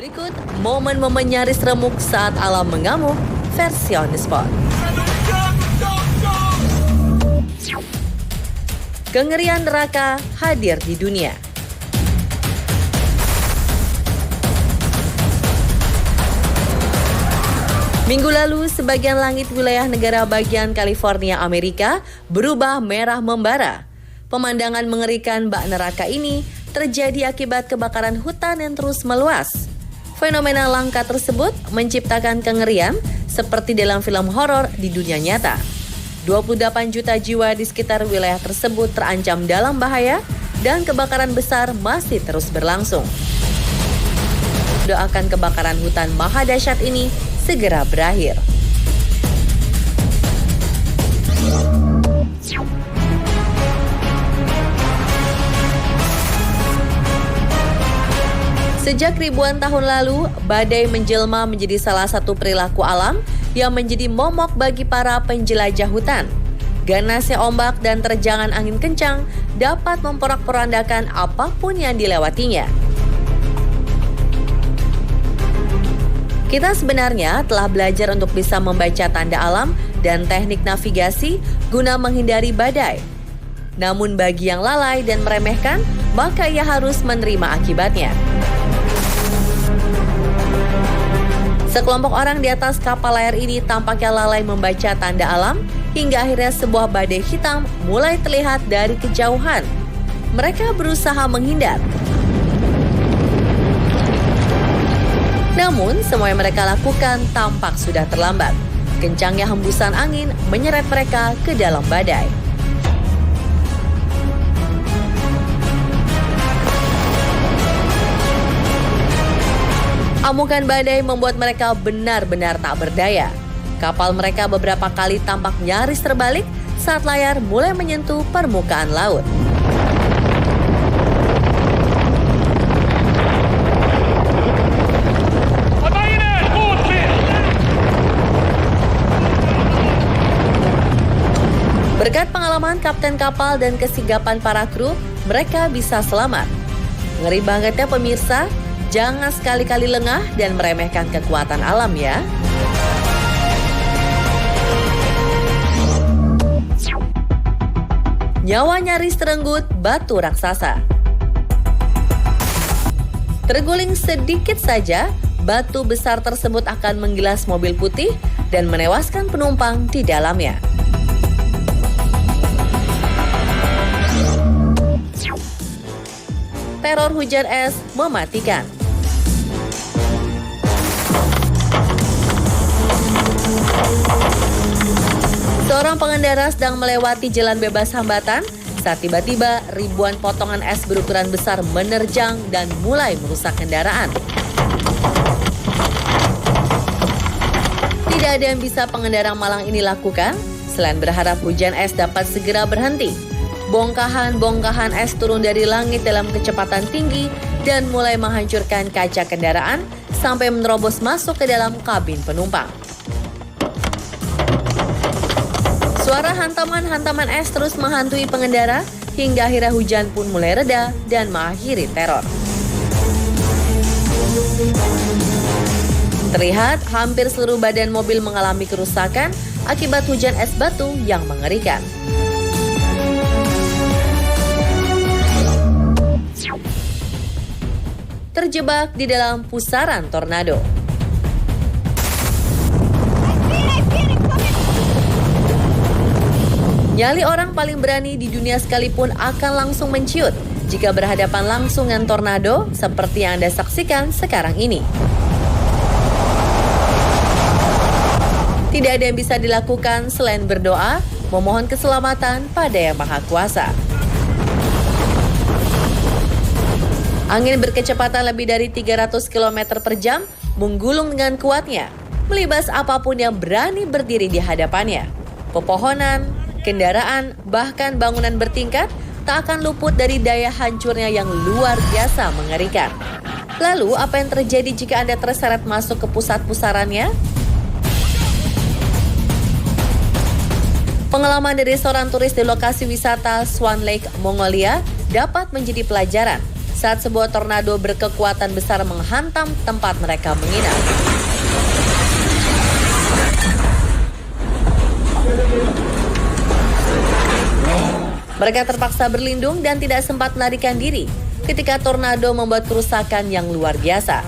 Berikut momen-momen nyaris remuk saat alam mengamuk versi On The Spot. Kengerian neraka hadir di dunia. Minggu lalu, sebagian langit wilayah negara bagian California, Amerika berubah merah membara. Pemandangan mengerikan bak neraka ini terjadi akibat kebakaran hutan yang terus meluas. Fenomena langka tersebut menciptakan kengerian seperti dalam film horor di dunia nyata. 28 juta jiwa di sekitar wilayah tersebut terancam dalam bahaya dan kebakaran besar masih terus berlangsung. Doakan kebakaran hutan maha dahsyat ini segera berakhir. Sejak ribuan tahun lalu, badai menjelma menjadi salah satu perilaku alam yang menjadi momok bagi para penjelajah hutan. Ganasnya ombak dan terjangan angin kencang dapat memporak-porandakan apapun yang dilewatinya. Kita sebenarnya telah belajar untuk bisa membaca tanda alam dan teknik navigasi guna menghindari badai. Namun bagi yang lalai dan meremehkan, maka ia harus menerima akibatnya. Sekelompok orang di atas kapal layar ini tampaknya lalai membaca tanda alam hingga akhirnya sebuah badai hitam mulai terlihat dari kejauhan. Mereka berusaha menghindar. Namun, semua yang mereka lakukan tampak sudah terlambat. Kencangnya hembusan angin menyeret mereka ke dalam badai. Amukan badai membuat mereka benar-benar tak berdaya. Kapal mereka beberapa kali tampak nyaris terbalik saat layar mulai menyentuh permukaan laut. Berkat pengalaman kapten kapal dan kesigapan para kru, mereka bisa selamat. Ngeri bangetnya pemirsa, jangan sekali-kali lengah dan meremehkan kekuatan alam ya. Nyawa nyaris terenggut batu raksasa. Terguling sedikit saja, batu besar tersebut akan menggilas mobil putih dan menewaskan penumpang di dalamnya. Teror hujan es mematikan. Seorang pengendara sedang melewati jalan bebas hambatan saat tiba-tiba ribuan potongan es berukuran besar menerjang dan mulai merusak kendaraan. Tidak ada yang bisa pengendara malang ini lakukan selain berharap hujan es dapat segera berhenti. Bongkahan-bongkahan es turun dari langit dalam kecepatan tinggi dan mulai menghancurkan kaca kendaraan sampai menerobos masuk ke dalam kabin penumpang. Suara hantaman-hantaman es terus menghantui pengendara hingga akhirnya hujan pun mulai reda dan mengakhiri teror. Terlihat hampir seluruh badan mobil mengalami kerusakan akibat hujan es batu yang mengerikan. Terjebak di dalam pusaran tornado. Nyali orang paling berani di dunia sekalipun akan langsung menciut jika berhadapan langsung dengan tornado seperti yang Anda saksikan sekarang ini. Tidak ada yang bisa dilakukan selain berdoa, memohon keselamatan pada Yang Maha Kuasa. Angin berkecepatan lebih dari 300 km per jam menggulung dengan kuatnya, melibas apapun yang berani berdiri di hadapannya. Pepohonan, kendaraan, bahkan bangunan bertingkat tak akan luput dari daya hancurnya yang luar biasa mengerikan. Lalu, apa yang terjadi jika Anda terseret masuk ke pusat pusarannya? Pengalaman dari seorang turis di lokasi wisata Swan Lake, Mongolia dapat menjadi pelajaran. saat sebuah tornado berkekuatan besar menghantam tempat mereka menginap. Mereka terpaksa berlindung dan tidak sempat melarikan diri ketika tornado membuat kerusakan yang luar biasa.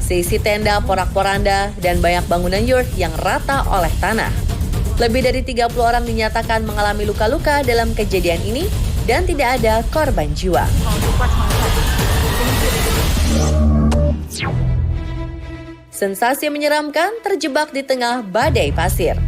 Seisi tenda porak-poranda dan banyak bangunan yurt yang rata oleh tanah. Lebih dari 30 orang dinyatakan mengalami luka-luka dalam kejadian ini dan tidak ada korban jiwa. Sensasi menyeramkan terjebak di tengah badai pasir.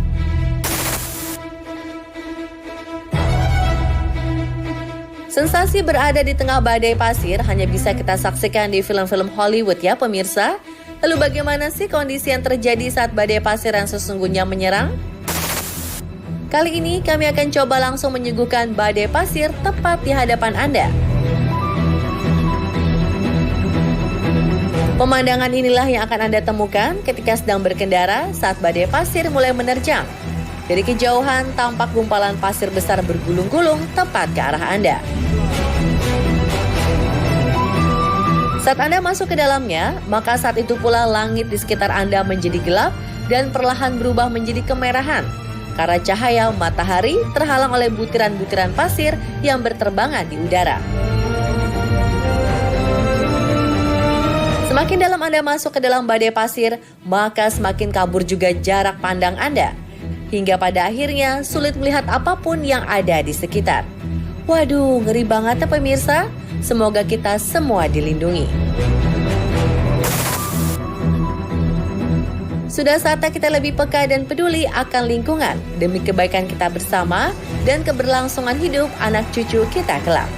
Sensasi berada di tengah badai pasir hanya bisa kita saksikan di film-film Hollywood ya pemirsa. Lalu bagaimana sih kondisi yang terjadi saat badai pasir yang sesungguhnya menyerang? Kali ini kami akan coba langsung menyuguhkan badai pasir tepat di hadapan Anda. Pemandangan inilah yang akan Anda temukan ketika sedang berkendara saat badai pasir mulai menerjang. Dari kejauhan tampak gumpalan pasir besar bergulung-gulung tepat ke arah Anda. Saat Anda masuk ke dalamnya, maka saat itu pula langit di sekitar Anda menjadi gelap dan perlahan berubah menjadi kemerahan karena cahaya matahari terhalang oleh butiran-butiran pasir yang berterbangan di udara. Semakin dalam Anda masuk ke dalam badai pasir, maka semakin kabur juga jarak pandang Anda. Hingga pada akhirnya sulit melihat apapun yang ada di sekitar. Waduh, ngeri banget ya pemirsa. Semoga kita semua dilindungi. Sudah saatnya kita lebih peka dan peduli akan lingkungan demi kebaikan kita bersama dan keberlangsungan hidup anak cucu kita kelak.